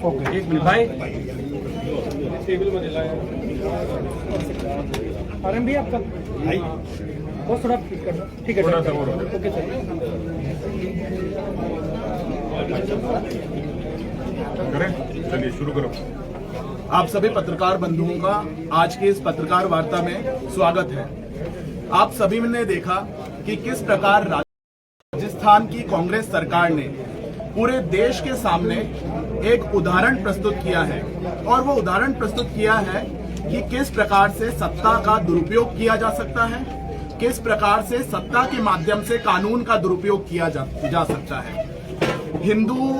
Okay, एक minute भाई। RM भी आपका भाई बहुत थोड़ा पिक करना, ठीक है, थोड़ा सा और ओके सर। करें, चलिए शुरू करो। आप सभी पत्रकार बंधुओं का आज की इस पत्रकार वार्ता में स्वागत है। आप सभी ने देखा कि किस प्रकार राजस्थान की कांग्रेस सरकार ने पूरे देश के सामने एक उदाहरण प्रस्तुत किया है, और वो उदाहरण प्रस्तुत किया है कि किस प्रकार से सत्ता का दुरुपयोग किया जा सकता है, किस प्रकार से सत्ता के माध्यम से कानून का दुरुपयोग किया जा सकता है। हिंदू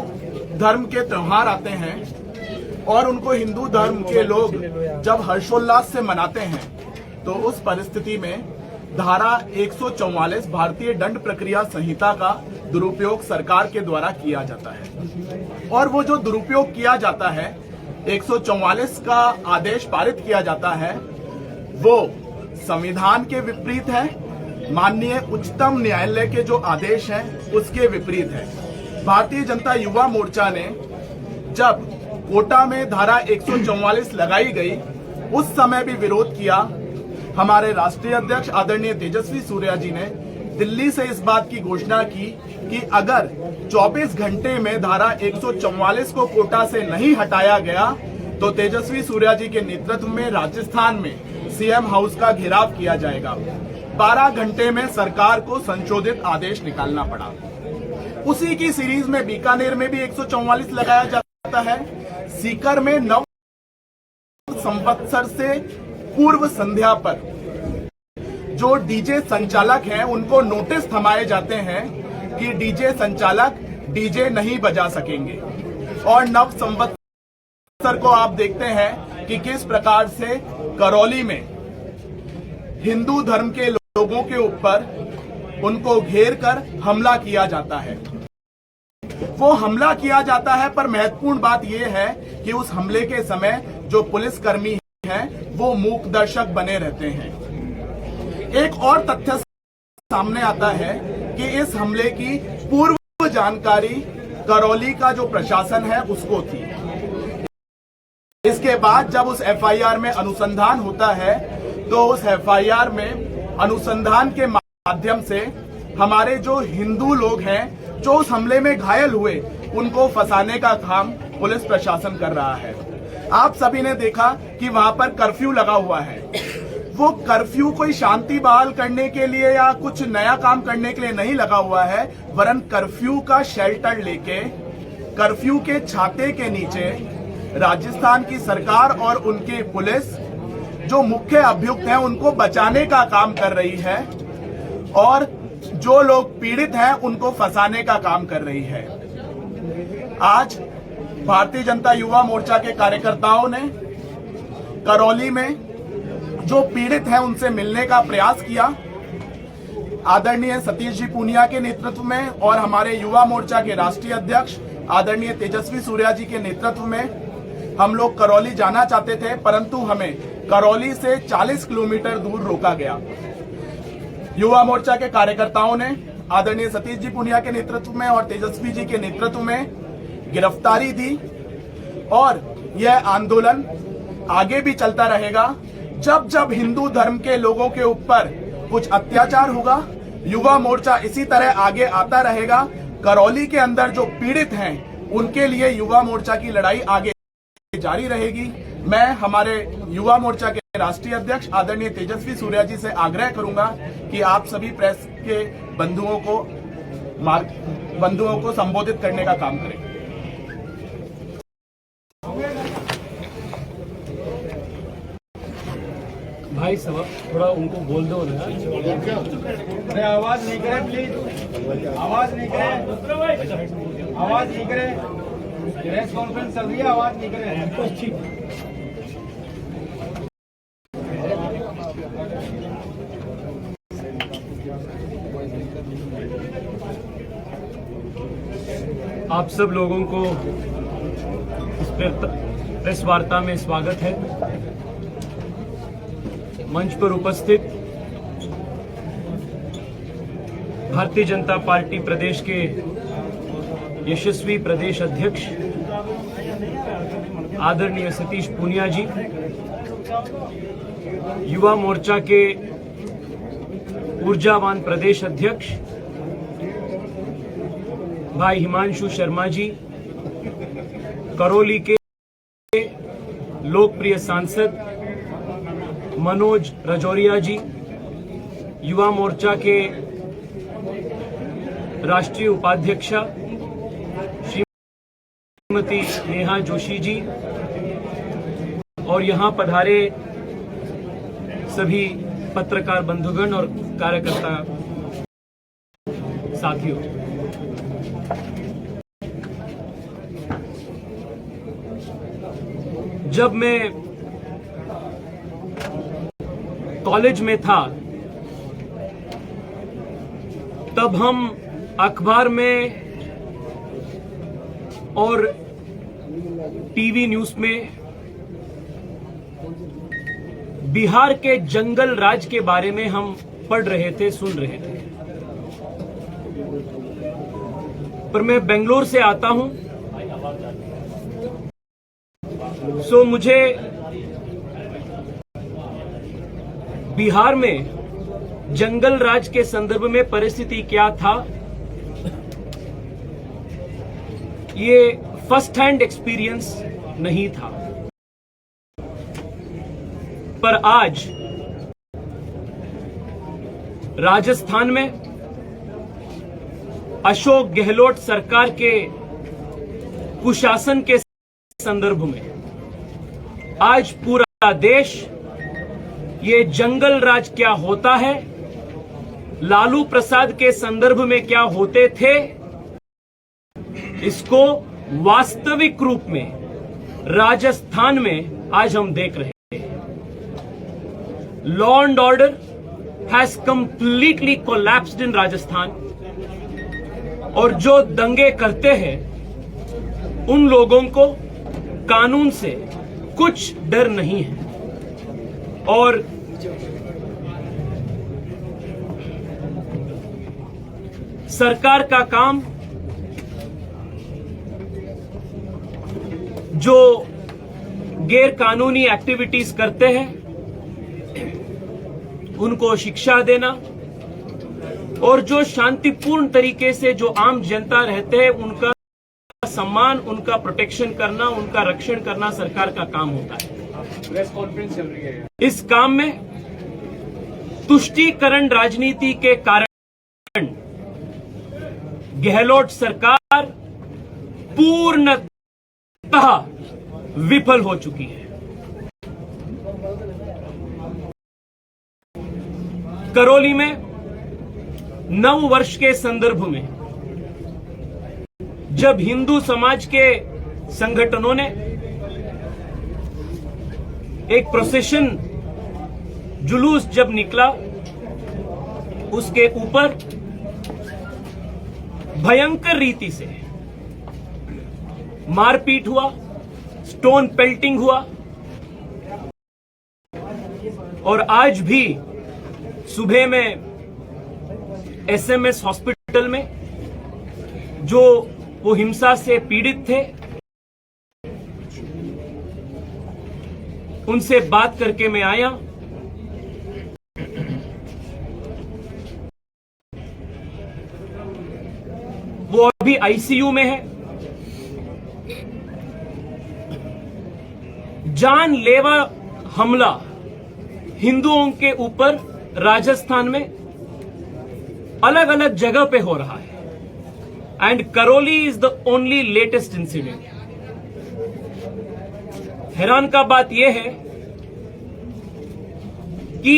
धर्म के त्योहार आते हैं और उनको हिंदू धर्म के लोग जब हर्षोल्लास से मनाते हैं, तो उस परिस्थिति में धारा 144 भारतीय दंड प्रक्रिया संहिता का दुरुपयोग सरकार के द्वारा किया जाता है। और वो जो दुरुपयोग किया जाता है, 144 का आदेश पारित किया जाता है, वो संविधान के विपरीत है, माननीय उच्चतम न्यायालय के जो आदेश हैं उसके विपरीत है। भारतीय जनता युवा मोर्चा ने जब कोटा में धारा 144 लगाई गई, उस समय भी विरोध किया। हमारे राष्ट्रीय अध्यक्ष आदरणीय तेजस्वी सूर्या जी ने दिल्ली से इस बात की घोषणा की कि अगर 24 घंटे में धारा 144 को कोटा से नहीं हटाया गया तो तेजस्वी सूर्या जी के नेतृत्व में राजस्थान में सीएम हाउस का घेराव किया जाएगा। 12 घंटे में सरकार को संशोधित आदेश निकालना पड़ा। उसी की सीरीज में बीकानेर में भी 144 लगाया जाता है। सीकर में नव संवत्सर से पूर्व संध्या पर जो डीजे संचालक हैं उनको नोटिस थमाए जाते हैं कि डीजे संचालक डीजे नहीं बजा सकेंगे। और नव संवत्सर को आप देखते हैं कि किस प्रकार से करौली में हिंदू धर्म के लोगों के ऊपर उनको घेर कर हमला किया जाता है। वो हमला किया जाता है, पर महत्वपूर्ण बात यह है कि उस हमले के समय जो पुलिसकर्मी हैं वो मूक दर्शक बने रहते हैं। एक और तथ्य सामने आता है कि इस हमले की पूर्व जानकारी करौली का जो प्रशासन है उसको थी। इसके बाद जब उस एफआईआर में अनुसंधान होता है, तो उस एफआईआर में अनुसंधान के माध्यम से हमारे जो हिंदू लोग हैं जो उस हमले में घायल हुए, उनको फंसाने का काम पुलिस प्रशासन कर रहा है। आप सभी ने देखा कि वहां पर कर्फ्यू लगा हुआ है। वो कर्फ्यू कोई शांति बहाल करने के लिए या कुछ नया काम करने के लिए नहीं लगा हुआ है, वरन कर्फ्यू का शेल्टर लेके कर्फ्यू के छाते के नीचे राजस्थान की सरकार और उनकी पुलिस जो मुख्य अभियुक्त हैं उनको बचाने का काम कर रही है, और जो लोग पीड़ित हैं उनको फंसाने का काम कर रही है। आज भारतीय जनता युवा मोर्चा के कार्यकर्ताओं ने करौली में जो पीड़ित हैं उनसे मिलने का प्रयास किया। आदरणीय सतीश जी पूनिया के नेतृत्व में और हमारे युवा मोर्चा के राष्ट्रीय अध्यक्ष आदरणीय तेजस्वी सूर्या जी के नेतृत्व में हम लोग करौली जाना चाहते थे, परंतु हमें करौली से 40 किलोमीटर दूर रोका गया। युवा मोर्चा के कार्यकर्ताओं ने आदरणीय सतीश जी पूनिया के नेतृत्व में और तेजस्वी जी के नेतृत्व में गिरफ्तारी दी, और यह आंदोलन आगे भी चलता रहेगा। जब जब हिंदू धर्म के लोगों के ऊपर कुछ अत्याचार होगा, युवा मोर्चा इसी तरह आगे आता रहेगा। करौली के अंदर जो पीड़ित हैं उनके लिए युवा मोर्चा की लड़ाई आगे जारी रहेगी। मैं हमारे युवा मोर्चा के राष्ट्रीय अध्यक्ष आदरणीय तेजस्वी सूर्या जी से आग्रह करूंगा कि आप सभी प्रेस के बंधुओं को संबोधित करने का काम करें। भाई साहब थोड़ा उनको बोल दो ना। अरे आवाज नहीं करे प्लीज, आवाज नहीं करे, आवाज नहीं करे। प्रेस कॉन्फ्रेंस चल रही है, आवाज नहीं करे। आप सब लोगों को इस प्रेस वार्ता में स्वागत है। मंच पर उपस्थित भारतीय जनता पार्टी प्रदेश के यशस्वी प्रदेश अध्यक्ष आदरणीय सतीश पूनिया जी, युवा मोर्चा के ऊर्जावान प्रदेश अध्यक्ष भाई हिमांशु शर्मा जी, करौली के लोकप्रिय सांसद मनोज रजौरिया जी, युवा मोर्चा के राष्ट्रीय उपाध्यक्षा श्रीमती नेहा जोशी जी और यहां पधारे सभी पत्रकार बंधुगण और कार्यकर्ता साथियों, जब मैं कॉलेज में था तब हम अखबार में और टीवी न्यूज में बिहार के जंगल राज के बारे में हम पढ़ रहे थे, सुन रहे थे। पर मैं बेंगलोर से आता हूं, सो मुझे बिहार में जंगल राज के संदर्भ में परिस्थिति क्या था, ये फर्स्ट हैंड एक्सपीरियंस नहीं था। पर आज राजस्थान में अशोक गहलोत सरकार के कुशासन के संदर्भ में आज पूरा देश ये जंगल राज क्या होता है, लालू प्रसाद के संदर्भ में क्या होते थे, इसको वास्तविक रूप में राजस्थान में आज हम देख रहे हैं। Law and order has completely collapsed in Rajasthan और जो दंगे करते हैं उन लोगों को कानून से कुछ डर नहीं है। और सरकार का काम जो गैर कानूनी एक्टिविटीज करते हैं उनको शिक्षा देना और जो शांतिपूर्ण तरीके से जो आम जनता रहते हैं उनका सम्मान, उनका प्रोटेक्शन करना, उनका रक्षण करना सरकार का काम होता है। प्रेस कॉन्फ्रेंस चल रही है। इस काम में तुष्टीकरण राजनीति के कारण गहलोत सरकार पूर्णतः विफल हो चुकी है। करौली में नव वर्ष के संदर्भ में जब हिंदू समाज के संगठनों ने एक प्रोसेशन जुलूस जब निकला, उसके ऊपर भयंकर रीति से मारपीट हुआ, स्टोन पेल्टिंग हुआ और आज भी सुबह में एसएमएस हॉस्पिटल में जो वो हिंसा से पीड़ित थे उनसे बात करके मैं आया। वो अभी आईसीयू में है। जानलेवा हमला हिंदुओं के ऊपर राजस्थान में अलग अलग जगह पे हो रहा है and Karauli is the only latest incident. हैरान का बात यह है कि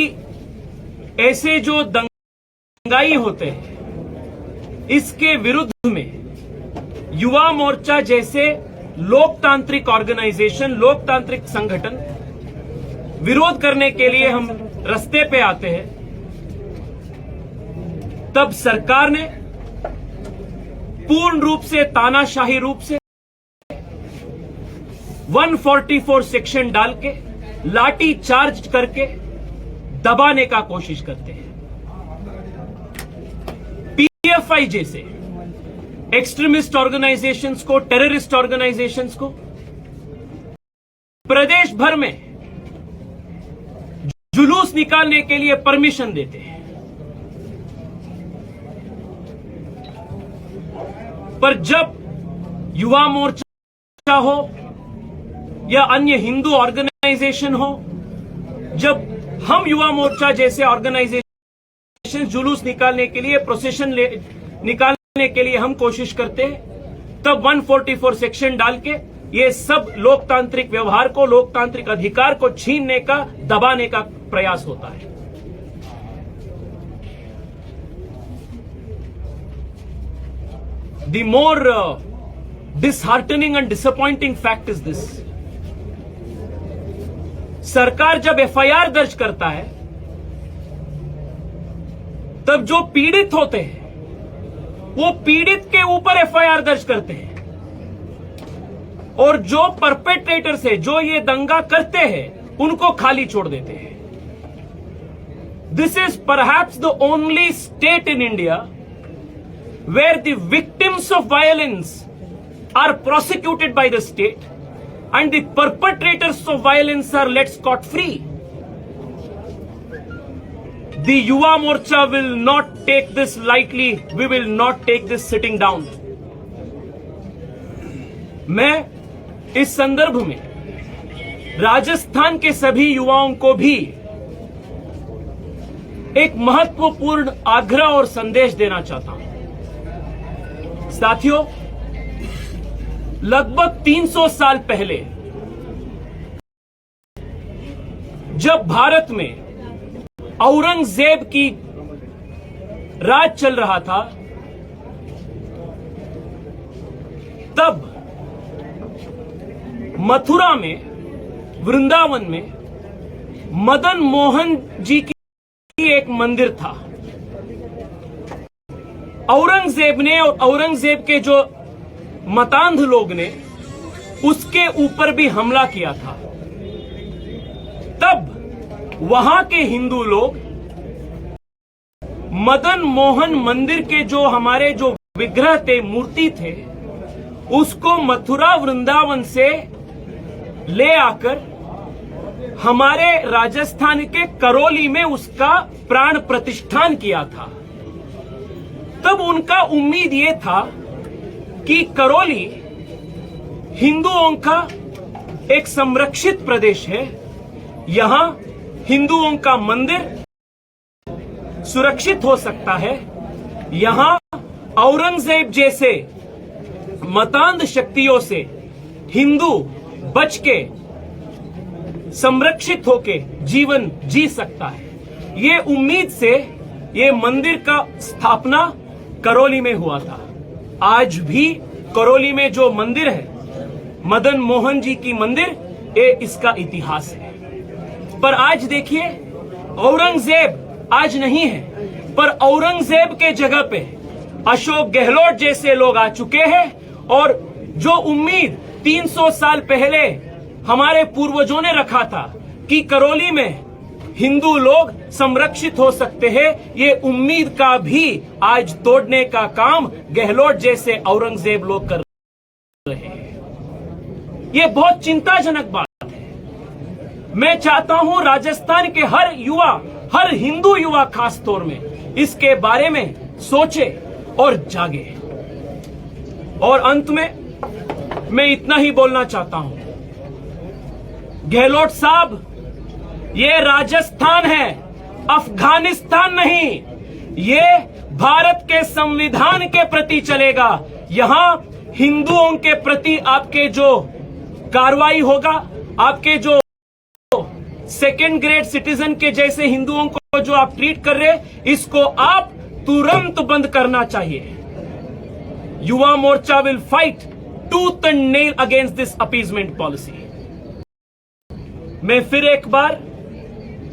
ऐसे जो दंगाई होते हैं इसके विरुद्ध में युवा मोर्चा जैसे लोकतांत्रिक ऑर्गेनाइजेशन, लोकतांत्रिक संगठन विरोध करने के लिए हम रास्ते पे आते हैं, तब सरकार ने पूर्ण रूप से तानाशाही रूप से 144 सेक्शन डाल के लाठी चार्ज करके दबाने का कोशिश करते हैं। पीएफआई जैसे एक्सट्रीमिस्ट ऑर्गेनाइजेशंस को, टेररिस्ट ऑर्गेनाइजेशंस को प्रदेश भर में जुलूस निकालने के लिए परमिशन देते हैं, पर जब युवा मोर्चा हो या अन्य हिंदू ऑर्गेनाइजेशन हो, जब हम युवा मोर्चा जैसे ऑर्गेनाइजेशन जुलूस निकालने के लिए, प्रोसेशन निकालने के लिए हम कोशिश करते हैं, तब 144 सेक्शन डाल के ये सब लोकतांत्रिक व्यवहार को, लोकतांत्रिक अधिकार को छीनने का, दबाने का प्रयास होता है। The more disheartening and disappointing fact is this. सरकार जब एफआईआर दर्ज करता है, तब जो पीड़ित होते हैं वो पीड़ित के ऊपर एफआईआर दर्ज करते हैं, और जो परपेट्रेटर्स है, जो ये दंगा करते हैं, उनको खाली छोड़ देते हैं। This is perhaps the only state in India where the victims of violence are prosecuted by the state and the perpetrators of violence are let scot free. The Yuva Morcha will not take this lightly. We will not take this sitting down. मैं इस संदर्भ में राजस्थान के सभी युवाओं को भी एक महत्वपूर्ण आग्रह और संदेश देना चाहता हूं। साथियों, लगभग 300 साल पहले जब भारत में औरंगजेब की राज चल रहा था, तब मथुरा में, वृंदावन में मदन मोहन जी की एक मंदिर था। औरंगजेब ने और औरंगजेब के जो मतांध लोग ने उसके ऊपर भी हमला किया था। तब वहां के हिंदू लोग मदन मोहन मंदिर के जो हमारे जो विग्रह थे, मूर्ति थे, उसको मथुरा वृंदावन से ले आकर हमारे राजस्थान के करौली में उसका प्राण प्रतिष्ठान किया था। तब उनका उम्मीद ये था कि करौली हिंदुओं का एक संरक्षित प्रदेश है, यहां हिंदुओं का मंदिर सुरक्षित हो सकता है, यहां औरंगजेब जैसे मतांध शक्तियों से हिंदू बच के, संरक्षित होके जीवन जी सकता है। ये उम्मीद से ये मंदिर का स्थापना करौली में हुआ था। आज भी करौली में जो मंदिर है, मदन मोहन जी की मंदिर, ये इसका इतिहास है। पर आज देखिए, औरंगजेब आज नहीं है, पर औरंगजेब के जगह पे अशोक गहलोत जैसे लोग आ चुके हैं, और जो उम्मीद 300 साल पहले हमारे पूर्वजों ने रखा था कि करौली में हिंदू लोग संरक्षित हो सकते हैं, ये उम्मीद का भी आज तोड़ने का काम गहलोत जैसे औरंगजेब लोग कर रहे हैं। ये बहुत चिंताजनक बात है। मैं चाहता हूं राजस्थान के हर युवा, हर हिंदू युवा खास तौर में इसके बारे में सोचे और जागे। और अंत में मैं इतना ही बोलना चाहता हूं, गहलोत साहब, ये राजस्थान है, अफगानिस्तान नहीं। ये भारत के संविधान के प्रति चलेगा। यहां हिंदुओं के प्रति आपके जो कार्रवाई होगा, आपके जो सेकेंड ग्रेड सिटीजन के जैसे हिंदुओं को जो आप ट्रीट कर रहे हैं, इसको आप तुरंत बंद करना चाहिए। Yuva Morcha will fight tooth and nail against this appeasement policy. मैं फिर एक बार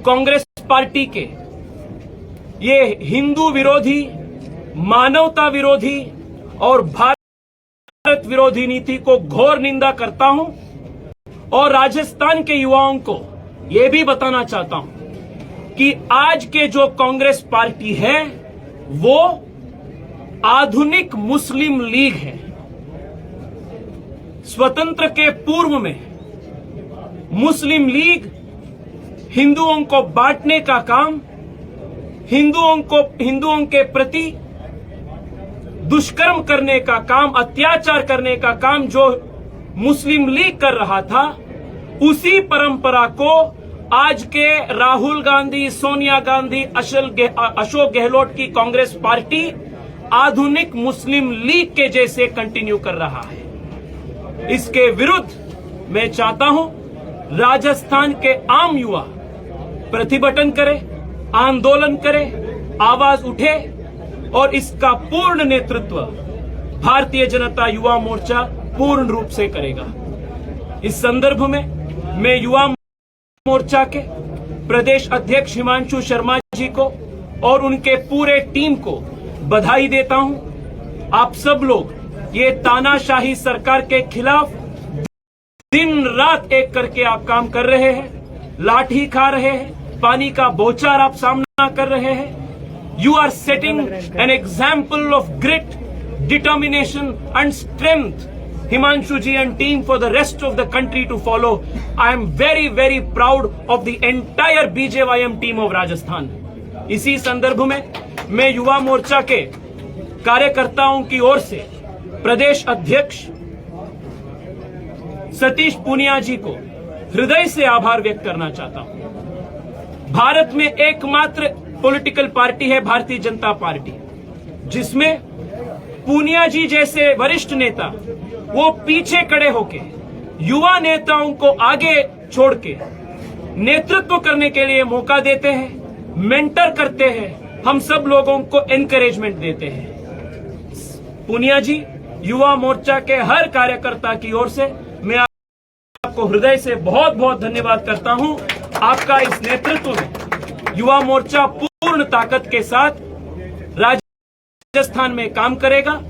कांग्रेस पार्टी के ये हिंदू विरोधी, मानवता विरोधी और भारत विरोधी नीति को घोर निंदा करता हूं, और राजस्थान के युवाओं को यह भी बताना चाहता हूं कि आज के जो कांग्रेस पार्टी है वो आधुनिक मुस्लिम लीग है। स्वतंत्र के पूर्व में मुस्लिम लीग हिंदुओं को बांटने का काम, हिंदुओं के प्रति दुष्कर्म करने का काम, अत्याचार करने का काम जो मुस्लिम लीग कर रहा था, उसी परंपरा को आज के राहुल गांधी, सोनिया गांधी, अशोक गहलोत की कांग्रेस पार्टी आधुनिक मुस्लिम लीग के जैसे कंटिन्यू कर रहा है। इसके विरुद्ध मैं चाहता हूं राजस्थान के आम युवा प्रतिभटन करे, आंदोलन करे, आवाज उठे और इसका पूर्ण नेतृत्व भारतीय जनता युवा मोर्चा पूर्ण रूप से करेगा। इस संदर्भ में मैं युवा मोर्चा के प्रदेश अध्यक्ष हिमांशु शर्मा जी को और उनके पूरे टीम को बधाई देता हूं। आप सब लोग ये तानाशाही सरकार के खिलाफ दिन रात एक करके आप काम कर रहे हैं, लाठी खा रहे हैं, पानी का बौछार आप सामना कर रहे हैं। You are setting an example of grit, determination and strength, Himanshu ji and team, for the rest of the country to follow. I am very, very proud of the entire BJYM team of Rajasthan. इसी संदर्भ में मैं युवा मोर्चा के कार्यकर्ताओं की ओर से प्रदेश अध्यक्ष सतीश पूनिया जी को हृदय से आभार व्यक्त करना चाहता हूं। भारत में एकमात्र पॉलिटिकल पार्टी है भारतीय जनता पार्टी, जिसमें पूनिया जी जैसे वरिष्ठ नेता वो पीछे खड़े होके युवा नेताओं को आगे छोड़ के नेतृत्व करने के लिए मौका देते हैं, मेंटर करते हैं, हम सब लोगों को एनकरेजमेंट देते हैं। पूनिया जी, युवा मोर्चा के हर कार्यकर्ता की ओर से मैं आपको हृदय से बहुत बहुत धन्यवाद करता हूं। आपका इस नेतृत्व में युवा मोर्चा पूर्ण ताकत के साथ राजस्थान में काम करेगा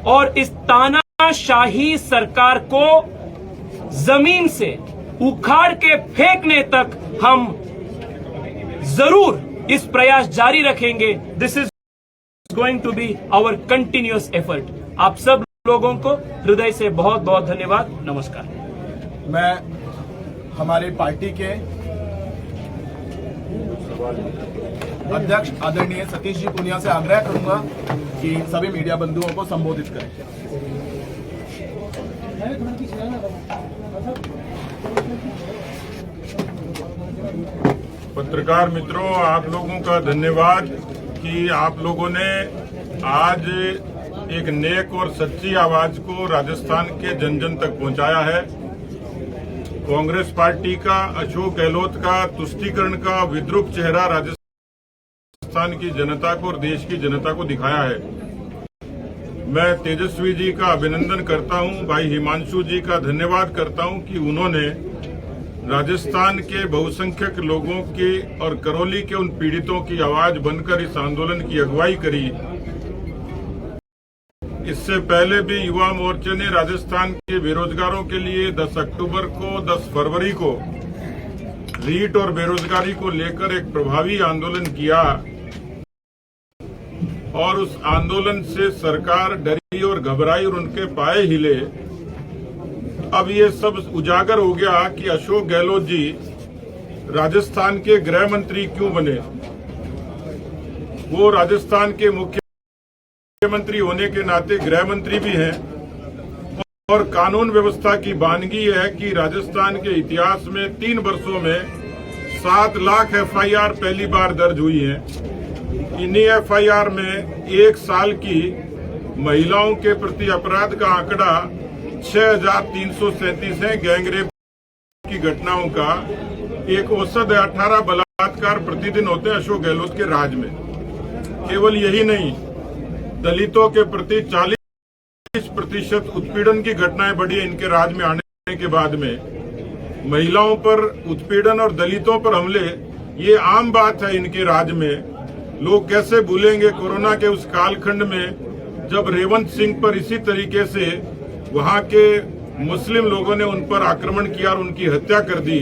और इस तानाशाही सरकार को जमीन से उखाड़ के फेंकने तक हम जरूर इस प्रयास जारी रखेंगे। This is going to be our continuous effort. आप सब लोगों को हृदय से बहुत बहुत धन्यवाद। नमस्कार। मैं हमारे पार्टी के अध्यक्ष आदरणीय सतीश जी पूनिया से आग्रह करूंगा कि सभी मीडिया बंधुओं को संबोधित करें। पत्रकार मित्रों, आप लोगों का धन्यवाद कि आप लोगों ने आज एक नेक और सच्ची आवाज को राजस्थान के जन जन तक पहुंचाया है। कांग्रेस पार्टी का, अशोक गहलोत का तुष्टीकरण का विद्रूप चेहरा राजस्थान की जनता को और देश की जनता को दिखाया है। मैं तेजस्वी जी का अभिनंदन करता हूं, भाई हिमांशु जी का धन्यवाद करता हूं कि उन्होंने राजस्थान के बहुसंख्यक लोगों की और करौली के उन पीड़ितों की आवाज बनकर इस आंदोलन की अगुवाई करी। इससे पहले भी युवा मोर्चे ने राजस्थान के बेरोजगारों के लिए 10 अक्टूबर को 10 फरवरी को रीट और बेरोजगारी को लेकर एक प्रभावी आंदोलन किया और उस आंदोलन से सरकार डरी और घबराई और उनके पाए हिले। अब ये सब उजागर हो गया कि अशोक गहलोत जी राजस्थान के गृह मंत्री क्यों बने। वो राजस्थान के मुख्यमंत्री होने के नाते गृह मंत्री भी हैं और कानून व्यवस्था की बानगी है कि राजस्थान के इतिहास में 3 वर्षों में 7 लाख एफआईआर पहली बार दर्ज हुई है। इन्हीं एफआईआर में 1 साल की महिलाओं के प्रति अपराध का आंकड़ा 6,337 है। गैंगरेप की घटनाओं का एक औसत 18 बलात्कार प्रतिदिन होते हैं अशोक गहलोत के राज में। केवल यही नहीं, दलितों के प्रति 40% उत्पीड़न की घटनाएं बढ़ी है इनके राज में आने के बाद में। महिलाओं पर उत्पीड़न और दलितों पर हमले ये आम बात है इनके राज में। लोग कैसे भूलेंगे कोरोना के उस कालखंड में जब रेवंत सिंह पर इसी तरीके से वहां के मुस्लिम लोगों ने उन पर आक्रमण किया और उनकी हत्या कर दी।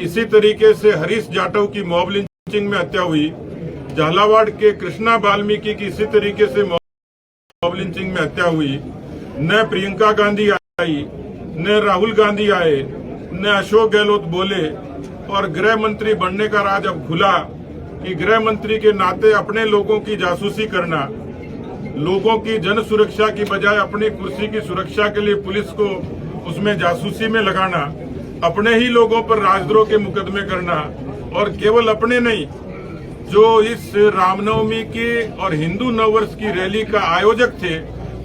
इसी तरीके से हरीश जाटव की मॉब लिंचिंग में हत्या हुई। झालावाड़ के कृष्णा वाल्मीकि की इसी तरीके से मॉब लिंचिंग में हत्या हुई। न प्रियंका गांधी आई, न राहुल गांधी आए, ने अशोक गहलोत बोले और गृह मंत्री बनने का राज अब खुला कि गृह मंत्री के नाते अपने लोगों की जासूसी करना, लोगों की जन सुरक्षा की बजाय अपनी कुर्सी की सुरक्षा के लिए पुलिस को उसमें जासूसी में लगाना, अपने ही लोगों पर राजद्रोह के मुकदमे करना, और केवल अपने नहीं, जो इस रामनवमी की और हिंदू नववर्ष की रैली का आयोजक थे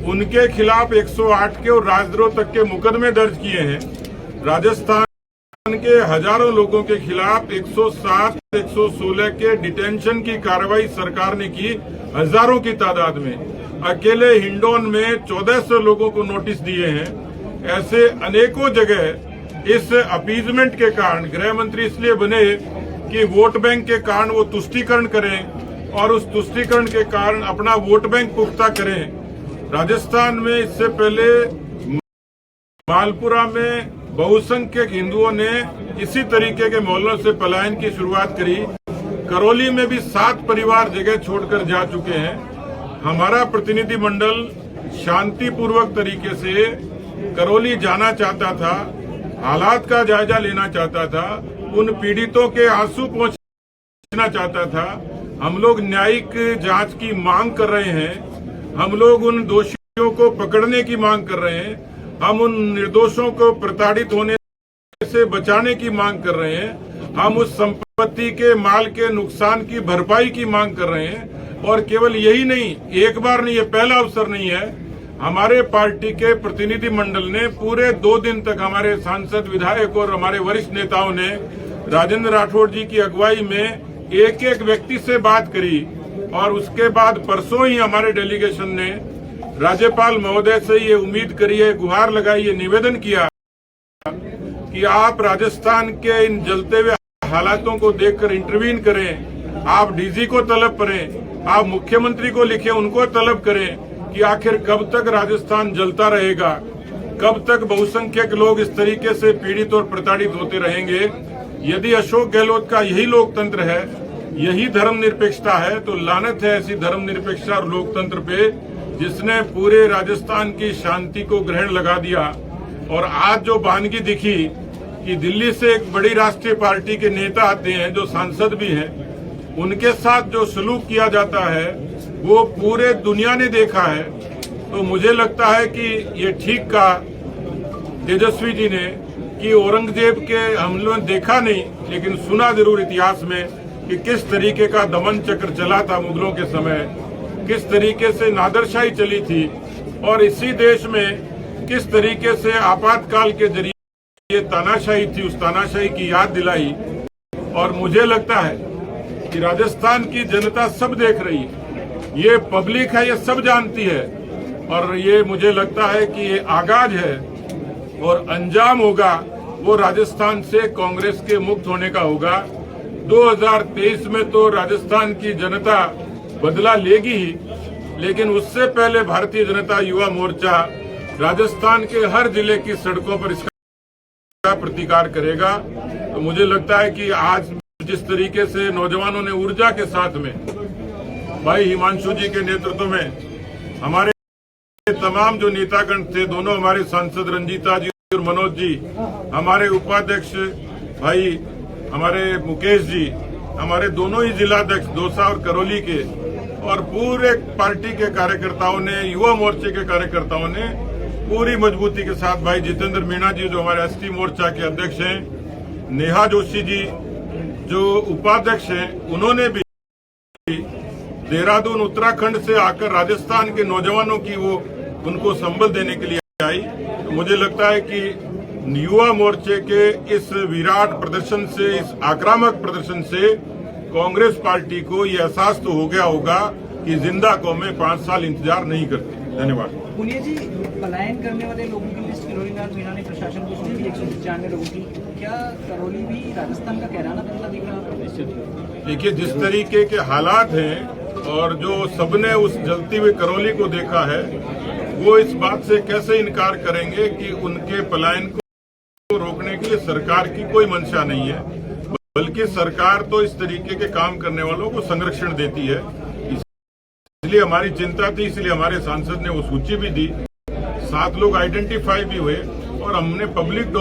उनके खिलाफ 108 के और राजद्रोह तक के मुकदमे दर्ज किए हैं। राजस्थान के हजारों लोगों के खिलाफ 107, 116 के डिटेंशन की कार्रवाई सरकार ने की, हजारों की तादाद में। अकेले हिंडौन में 1400 लोगों को नोटिस दिए हैं। ऐसे अनेकों जगह इस अपीजमेंट के कारण गृह मंत्री इसलिए बने कि वोट बैंक के कारण वो तुष्टीकरण करें और उस तुष्टीकरण के कारण अपना वोट बैंक पुख्ता करें। राजस्थान में इससे पहले मालपुरा में बहुसंख्यक हिंदुओं ने इसी तरीके के मोहल्लों से पलायन की शुरुआत करी। करौली में भी 7 परिवार जगह छोड़कर जा चुके हैं। हमारा प्रतिनिधिमंडल शांतिपूर्वक तरीके से करौली जाना चाहता था, हालात का जायजा लेना चाहता था, उन पीड़ितों के आंसू पहुंचना चाहता था। हम लोग न्यायिक जांच की मांग कर रहे हैं, हम लोग उन दोषियों को पकड़ने की मांग कर रहे हैं, हम उन निर्दोषों को प्रताड़ित होने से बचाने की मांग कर रहे हैं, हम उस संपत्ति के माल के नुकसान की भरपाई की मांग कर रहे हैं। और केवल यही नहीं, एक बार नहीं, ये पहला अवसर नहीं है। हमारे पार्टी के प्रतिनिधि मंडल ने पूरे 2 दिन तक हमारे सांसद, विधायक और हमारे वरिष्ठ नेताओं ने राजेंद्र राठौड़ जी की अगुवाई में एक एक व्यक्ति से बात करी। और उसके बाद परसों ही हमारे डेलीगेशन ने राज्यपाल महोदय से ये उम्मीद करी है, गुहार लगाई, ये निवेदन किया कि आप राजस्थान के इन जलते हुए हालातों को देखकर इंटरवीन करें, आप डीजी को तलब करें, आप मुख्यमंत्री को लिखें, उनको तलब करें कि आखिर कब तक राजस्थान जलता रहेगा, कब तक बहुसंख्यक लोग इस तरीके से पीड़ित और प्रताड़ित होते रहेंगे। यदि अशोक गहलोत का यही लोकतंत्र है, यही धर्मनिरपेक्षता है, तो लानत है ऐसी धर्मनिरपेक्षता और लोकतंत्र पे जिसने पूरे राजस्थान की शांति को ग्रहण लगा दिया। और आज जो बहानगी दिखी कि दिल्ली से एक बड़ी राष्ट्रीय पार्टी के नेता आते हैं जो सांसद भी हैं, उनके साथ जो सलूक किया जाता है वो पूरे दुनिया ने देखा है। तो मुझे लगता है कि ये ठीक कहा तेजस्वी जी ने कि औरंगजेब के हम लोगों ने देखा नहीं लेकिन सुना जरूर इतिहास में कि किस तरीके का दमन चक्र चला था मुगलों के समय, किस तरीके से नादरशाही चली थी, और इसी देश में किस तरीके से आपातकाल के जरिए तानाशाही थी, उस तानाशाही की याद दिलाई। और मुझे लगता है कि राजस्थान की जनता सब देख रही है, ये पब्लिक है, ये सब जानती है। और ये मुझे लगता है कि ये आगाज है और अंजाम होगा वो राजस्थान से कांग्रेस के मुक्त होने का होगा। 2023 में तो राजस्थान की जनता बदला लेगी ही, लेकिन उससे पहले भारतीय जनता युवा मोर्चा राजस्थान के हर जिले की सड़कों पर इसका प्रतिकार करेगा। तो मुझे लगता है कि आज जिस तरीके से नौजवानों ने ऊर्जा के साथ में भाई हिमांशु जी के नेतृत्व में हमारे तमाम जो नेतागण थे, दोनों हमारे सांसद रंजीता जी और मनोज जी, हमारे उपाध्यक्ष भाई हमारे मुकेश जी, हमारे दोनों ही जिलाध्यक्ष दौसा और करौली के, और पूरे पार्टी के कार्यकर्ताओं ने, युवा मोर्चे के कार्यकर्ताओं ने पूरी मजबूती के साथ, भाई जितेंद्र मीणा जी जो हमारे एसटी मोर्चा के अध्यक्ष हैं, नेहा जोशी जी जो उपाध्यक्ष हैं, उन्होंने भी देहरादून उत्तराखंड से आकर राजस्थान के नौजवानों की वो उनको संबल देने के लिए आई। तो मुझे लगता है कि युवा मोर्चे के इस विराट प्रदर्शन से, इस आक्रामक प्रदर्शन से कांग्रेस पार्टी को ये एहसास तो हो गया होगा कि जिंदा कौमें 5 साल इंतजार नहीं करती। धन्यवाद। पुनिया जी, पलायन करने वाले लोगों की लिस्ट किरोड़ीनाथ मीणा ने प्रशासन को सौंपी 195 लोगों की। क्या करौली भी राजस्थान का कहराना बनता दिख रहा है? देखिए, जिस तरीके के हालात हैं और जो सबने उस जलती हुई करौली को देखा है, वो इस बात से कैसे इनकार करेंगे कि उनके पलायन को रोकने के लिए सरकार की कोई मंशा नहीं है, बल्कि सरकार तो इस तरीके के काम करने वालों को संरक्षण देती है। इसलिए हमारी चिंता थी, इसलिए हमारे सांसद ने वो सूची भी दी, 7 लोग आइडेंटिफाई भी हुए और हमने पब्लिक